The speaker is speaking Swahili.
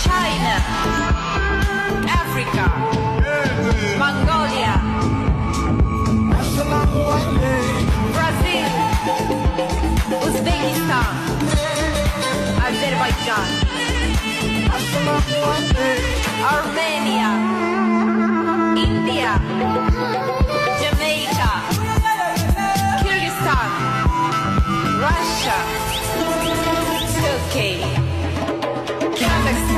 China, Africa, Mongolia, Brazil, Uzbekistan, Azerbaijan, Armenia, India, Jamaica, Kyrgyzstan, Russia, Turkey, Kazakhstan.